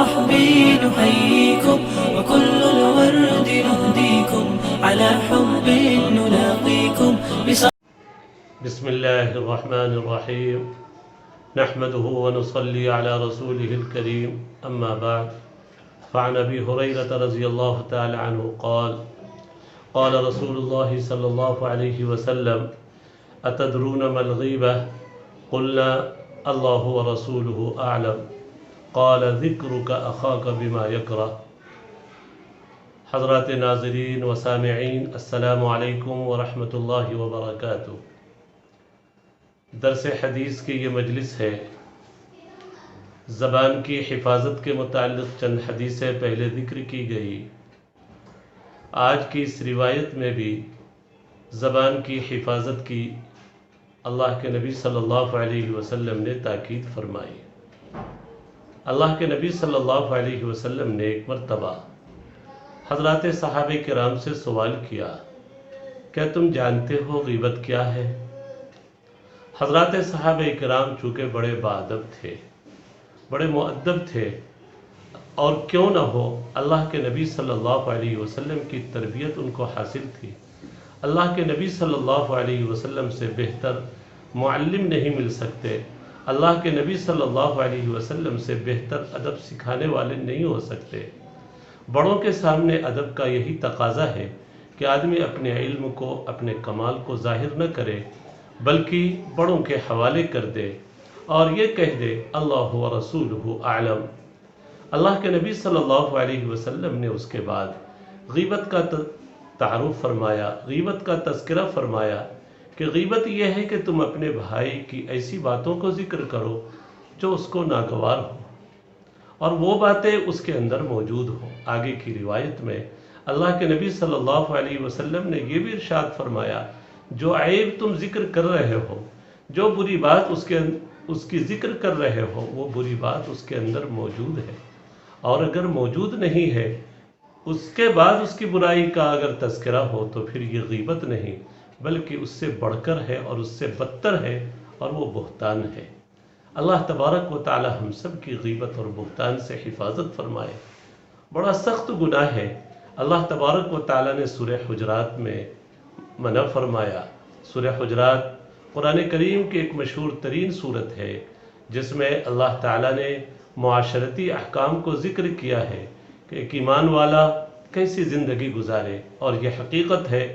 صحبي نحييكم وكل الورد نهديكم على حب نلاقيكم. بسم الله الرحمن الرحيم نحمده ونصلي على رسوله الكريم أما بعد فعن أبي هريرة رضي الله تعالى عنه قال قال رسول الله صلى الله عليه وسلم أتدرون ما الغيبة قلنا الله ورسوله أعلم قال ذكرك أخاك بما يكره. حضرات ناظرین و سامعین السلام علیکم ورحمۃ اللہ وبرکاتہ. درس حدیث کی یہ مجلس ہے. زبان کی حفاظت کے متعلق چند حدیثیں پہلے ذکر کی گئی. آج کی اس روایت میں بھی زبان کی حفاظت کی اللہ کے نبی صلی اللہ علیہ وسلم نے تاکید فرمائی. اللہ کے نبی صلی اللہ علیہ وسلم نے ایک مرتبہ حضرات صحابہ کرام سے سوال کیا، کیا تم جانتے ہو غیبت کیا ہے؟ حضرات صحابہ کرام چونکہ بڑے باادب تھے، بڑے مؤدب تھے، اور کیوں نہ ہو اللہ کے نبی صلی اللہ علیہ وسلم کی تربیت ان کو حاصل تھی. اللہ کے نبی صلی اللہ علیہ وسلم سے بہتر معلم نہیں مل سکتے. اللہ کے نبی صلی اللہ علیہ وسلم سے بہتر ادب سکھانے والے نہیں ہو سکتے. بڑوں کے سامنے ادب کا یہی تقاضا ہے کہ آدمی اپنے علم کو، اپنے کمال کو ظاہر نہ کرے، بلکہ بڑوں کے حوالے کر دے اور یہ کہہ دے اللہ و رسولہ اعلم. اللہ کے نبی صلی اللہ علیہ وسلم نے اس کے بعد غیبت کا تعارف فرمایا، غیبت کا تذکرہ فرمایا کہ غیبت یہ ہے کہ تم اپنے بھائی کی ایسی باتوں کو ذکر کرو جو اس کو ناگوار ہو اور وہ باتیں اس کے اندر موجود ہوں. آگے کی روایت میں اللہ کے نبی صلی اللہ علیہ وسلم نے یہ بھی ارشاد فرمایا، جو عیب تم ذکر کر رہے ہو، جو بری بات اس کی ذکر کر رہے ہو، وہ بری بات اس کے اندر موجود ہے، اور اگر موجود نہیں ہے اس کے بعد اس کی برائی کا اگر تذکرہ ہو تو پھر یہ غیبت نہیں بلکہ اس سے بڑھ کر ہے اور اس سے بدتر ہے، اور وہ بہتان ہے. اللہ تبارک و تعالی ہم سب کی غیبت اور بہتان سے حفاظت فرمائے. بڑا سخت گناہ ہے. اللہ تبارک و تعالی نے سورہ حجرات میں منع فرمایا. سورہ حجرات قرآن کریم کی ایک مشہور ترین صورت ہے جس میں اللہ تعالی نے معاشرتی احکام کو ذکر کیا ہے کہ ایک ایمان والا کیسی زندگی گزارے. اور یہ حقیقت ہے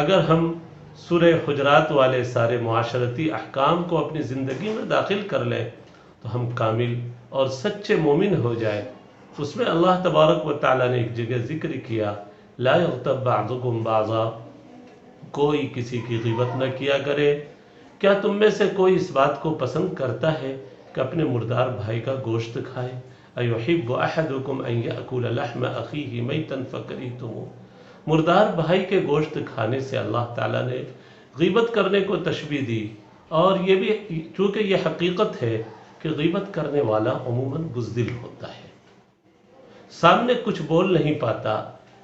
اگر ہم سورہ حجرات والے سارے معاشرتی احکام کو اپنی زندگی میں داخل کر لیں تو ہم کامل اور سچے مومن ہو جائیں. اس میں اللہ تبارک و تعالیٰ نے ایک جگہ ذکر کیا، لا یغتب بعضکم بعضا، کوئی کسی کی غیبت نہ کیا کرے. کیا تم میں سے کوئی اس بات کو پسند کرتا ہے کہ اپنے مردار بھائی کا گوشت کھائے؟ ایحب احدکم ان یأکل لحم اخیہ میتا فکریہتموہ. مردار بھائی کے گوشت کھانے سے اللہ تعالیٰ نے غیبت کرنے کو تشبیہ دی. اور یہ بھی چونکہ یہ حقیقت ہے کہ غیبت کرنے والا عموماً بزدل ہوتا ہے، سامنے کچھ بول نہیں پاتا،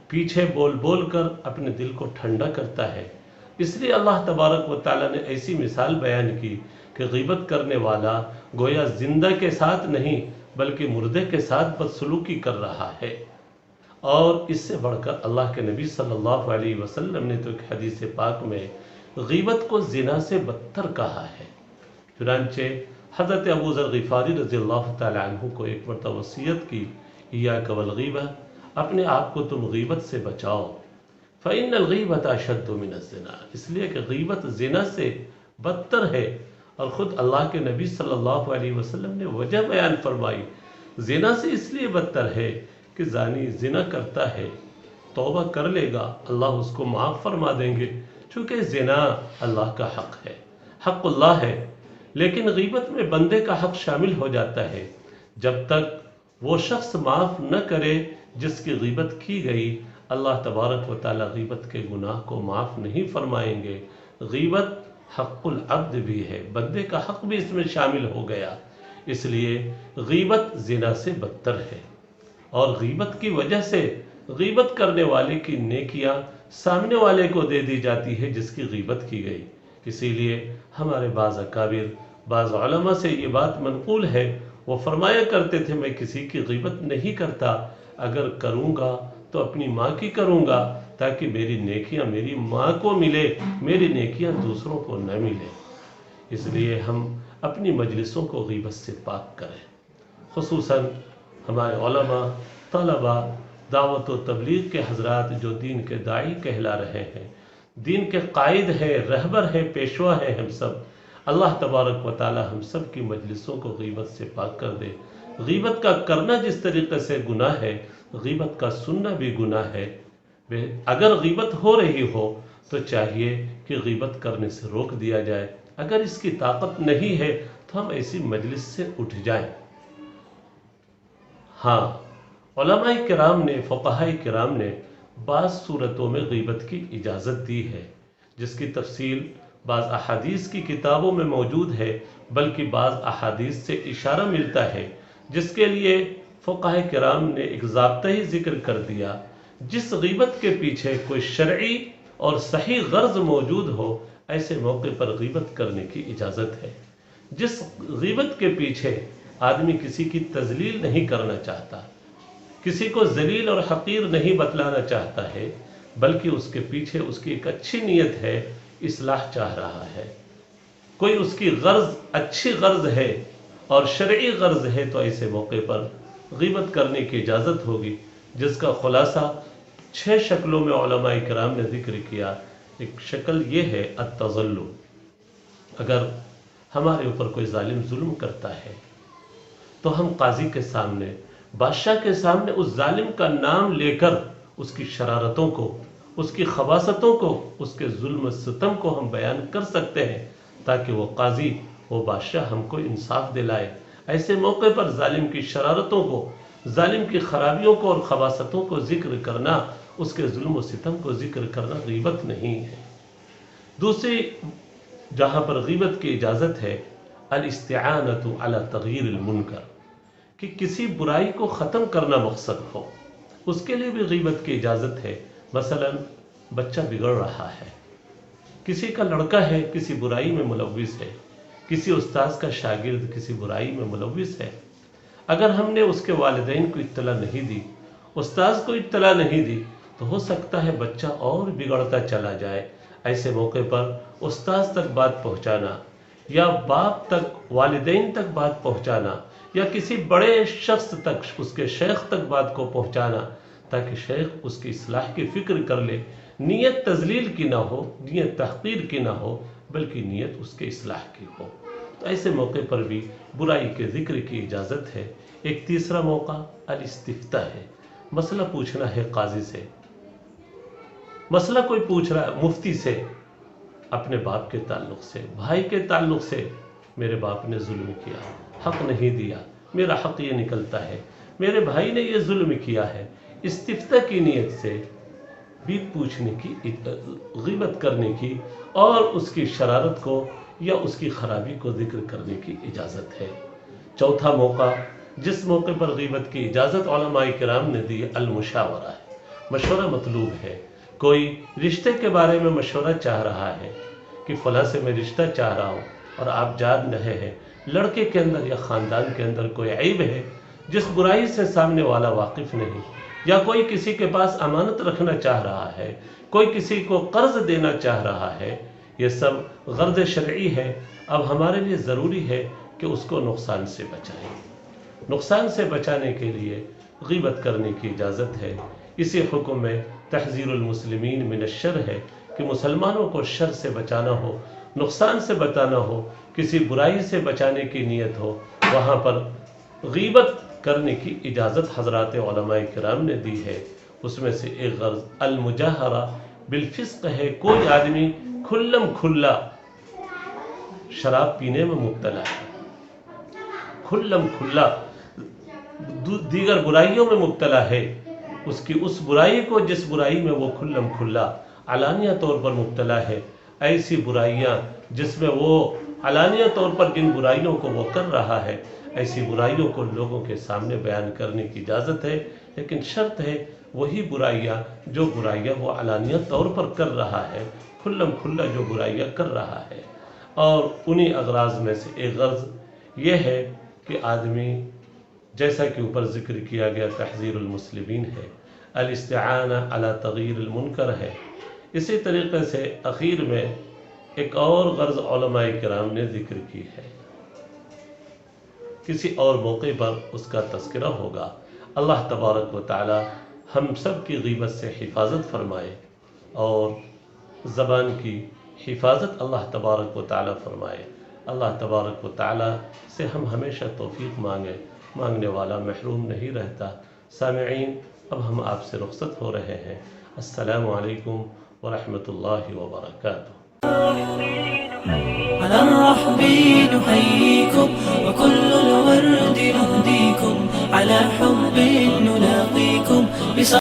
پیچھے بول بول کر اپنے دل کو ٹھنڈا کرتا ہے. اس لیے اللہ تبارک و تعالیٰ نے ایسی مثال بیان کی کہ غیبت کرنے والا گویا زندہ کے ساتھ نہیں بلکہ مردے کے ساتھ بدسلوکی کر رہا ہے. اور اس سے بڑھ کر اللہ کے نبی صلی اللہ علیہ وسلم نے تو ایک حدیث پاک میں غیبت کو زنا سے بدتر کہا ہے. چنانچہ حضرت ابو ذر غفاری رضی اللہ تعالی عنہ کو ایک مرتبہ وصیت کی، ایاک والغیبہ، اپنے آپ کو تم غیبت سے بچاؤ، فإن الغیبۃ اشد من الزنا، اس لیے کہ غیبت زنا سے بدتر ہے. اور خود اللہ کے نبی صلی اللہ علیہ وسلم نے وجہ بیان فرمائی، زنا سے اس لیے بدتر ہے کہ زانی زنا کرتا ہے، توبہ کر لے گا، اللہ اس کو معاف فرما دیں گے، چونکہ زنا اللہ کا حق ہے، حق اللہ ہے. لیکن غیبت میں بندے کا حق شامل ہو جاتا ہے. جب تک وہ شخص معاف نہ کرے جس کی غیبت کی گئی، اللہ تبارک و تعالی غیبت کے گناہ کو معاف نہیں فرمائیں گے. غیبت حق العبد بھی ہے، بندے کا حق بھی اس میں شامل ہو گیا. اس لیے غیبت زنا سے بدتر ہے، اور غیبت کی وجہ سے غیبت کرنے والے کی نیکیاں سامنے والے کو دے دی جاتی ہے جس کی غیبت کی گئی. اسی لیے ہمارے بعض اکابر، بعض علماء سے یہ بات منقول ہے، وہ فرمایا کرتے تھے میں کسی کی غیبت نہیں کرتا، اگر کروں گا تو اپنی ماں کی کروں گا تاکہ میری نیکیاں میری ماں کو ملے، میری نیکیاں دوسروں کو نہ ملے۔ اس لیے ہم اپنی مجلسوں کو غیبت سے پاک کریں، خصوصاً ہمارے علماء، طلباء، دعوت و تبلیغ کے حضرات جو دین کے داعی کہلا رہے ہیں، دین کے قائد ہیں، رہبر ہیں، پیشوا ہیں، ہم سب، اللہ تبارک و تعالی ہم سب کی مجلسوں کو غیبت سے پاک کر دے۔ غیبت کا کرنا جس طریقے سے گناہ ہے، غیبت کا سننا بھی گناہ ہے۔ اگر غیبت ہو رہی ہو تو چاہیے کہ غیبت کرنے سے روک دیا جائے، اگر اس کی طاقت نہیں ہے تو ہم ایسی مجلس سے اٹھ جائیں۔ ہاں، علماء کرام نے، فقہاء کرام نے بعض صورتوں میں غیبت کی اجازت دی ہے، جس کی تفصیل بعض احادیث کی کتابوں میں موجود ہے، بلکہ بعض احادیث سے اشارہ ملتا ہے، جس کے لیے فقہاء کرام نے ایک ضابطہ ہی ذکر کر دیا۔ جس غیبت کے پیچھے کوئی شرعی اور صحیح غرض موجود ہو، ایسے موقع پر غیبت کرنے کی اجازت ہے۔ جس غیبت کے پیچھے آدمی کسی کی تذلیل نہیں کرنا چاہتا، کسی کو ذلیل اور حقیر نہیں بتلانا چاہتا ہے، بلکہ اس کے پیچھے اس کی ایک اچھی نیت ہے، اصلاح چاہ رہا ہے، کوئی اس کی غرض اچھی غرض ہے اور شرعی غرض ہے، تو ایسے موقع پر غیبت کرنے کی اجازت ہوگی، جس کا خلاصہ 6 شکلوں میں علماء کرام نے ذکر کیا۔ ایک شکل یہ ہے التظلم، اگر ہمارے اوپر کوئی ظالم ظلم کرتا ہے تو ہم قاضی کے سامنے، بادشاہ کے سامنے اس ظالم کا نام لے کر اس کی شرارتوں کو، اس کی خباثتوں کو، اس کے ظلم و ستم کو ہم بیان کر سکتے ہیں، تاکہ وہ قاضی، وہ بادشاہ ہم کو انصاف دلائے۔ ایسے موقع پر ظالم کی شرارتوں کو، ظالم کی خرابیوں کو اور خباثتوں کو ذکر کرنا، اس کے ظلم و ستم کو ذکر کرنا غیبت نہیں ہے۔ دوسری جہاں پر غیبت کی اجازت ہے، الاستعانۃ علی تغییر المنکر، کہ کسی برائی کو ختم کرنا مقصد ہو، اس کے لیے بھی غیبت کی اجازت ہے۔ مثلا بچہ بگڑ رہا ہے، کسی کا لڑکا ہے کسی برائی میں ملوث ہے، کسی استاذ کا شاگرد کسی برائی میں ملوث ہے، اگر ہم نے اس کے والدین کو اطلاع نہیں دی، استاذ کو اطلاع نہیں دی، تو ہو سکتا ہے بچہ اور بگڑتا چلا جائے۔ ایسے موقع پر استاذ تک بات پہنچانا، یا باپ تک، والدین تک بات پہنچانا، یا کسی بڑے شخص تک، اس کے شیخ تک بات کو پہنچانا، تاکہ شیخ اس کی اصلاح کی فکر کر لے۔ نیت تذلیل کی نہ ہو، نیت تحقیر کی نہ ہو، بلکہ نیت اس کے اصلاح کی ہو، تو ایسے موقع پر بھی برائی کے ذکر کی اجازت ہے۔ ایک تیسرا موقع الاستفتاء ہے، مسئلہ پوچھنا ہے قاضی سے، مسئلہ کوئی پوچھ رہا ہے مفتی سے، اپنے باپ کے تعلق سے، بھائی کے تعلق سے، میرے باپ نے ظلم کیا، حق نہیں دیا، میرا حق یہ نکلتا ہے، میرے بھائی نے یہ ظلم کیا ہے، استفتاء کی نیت سے بھی پوچھنے کی، غیبت کرنے کی اور اس کی شرارت کو یا اس کی خرابی کو ذکر کرنے کی اجازت ہے۔ چوتھا موقع جس موقع پر غیبت کی اجازت علماء کرام نے دی، المشاورہ ہے، مشورہ مطلوب ہے۔ کوئی رشتے کے بارے میں مشورہ چاہ رہا ہے کہ فلاں سے میں رشتہ چاہ رہا ہوں اور آپ جان رہے ہیں لڑکے کے اندر یا خاندان کے اندر کوئی عیب ہے جس برائی سے سامنے والا واقف نہیں، یا کوئی کسی کے پاس امانت رکھنا چاہ رہا ہے، کوئی کسی کو قرض دینا چاہ رہا ہے، یہ سب غرض شرعی ہے۔ اب ہمارے لیے ضروری ہے کہ اس کو نقصان سے بچائیں۔ نقصان سے بچانے کے لیے غیبت کرنے کی اجازت ہے۔ اسی حکم میں تحذیر المسلمین من الشر ہے کہ مسلمانوں کو شر سے بچانا ہو، نقصان سے بچانا ہو، کسی برائی سے بچانے کی نیت ہو، وہاں پر غیبت کرنے کی اجازت حضرات علماء کرام نے دی ہے۔ اس میں سے ایک غرض المجاہرہ بالفسق ہے، کوئی آدمی کھلم کھلا شراب پینے میں مبتلا ہے، کھلم کھلا دیگر برائیوں میں مبتلا ہے، اس کی اس برائی کو جس برائی میں وہ کھلم کھلا علانیہ طور پر مبتلا ہے، ایسی برائیاں جس میں وہ علانیہ طور پر جن برائیوں کو وہ کر رہا ہے، ایسی برائیوں کو لوگوں کے سامنے بیان کرنے کی اجازت ہے، لیکن شرط ہے وہی برائیاں جو برائیاں وہ علانیہ طور پر کر رہا ہے، کھلم کھلا جو برائیاں کر رہا ہے۔ اور انہی اغراض میں سے ایک غرض یہ ہے کہ آدمی جیسا کہ اوپر ذکر کیا گیا تحذیر المسلمین ہے، الاستعانہ علی تغیر المنکر ہے، اسی طریقے سے اخیر میں ایک اور غرض علماء کرام نے ذکر کی ہے، کسی اور موقع پر اس کا تذکرہ ہوگا۔ اللہ تبارک و تعالی ہم سب کی غیبت سے حفاظت فرمائے اور زبان کی حفاظت اللہ تبارک و تعالی فرمائے۔ اللہ تبارک و تعالی سے ہم ہمیشہ توفیق مانگنے والا محروم نہیں رہتا۔ سامعین، اب ہم آپ سے رخصت ہو رہے ہیں۔ السلام علیکم ورحمۃ اللہ وبرکاتہ۔ على الرحب نحييكم وكل الورد نهديكم على حب نلاقيكم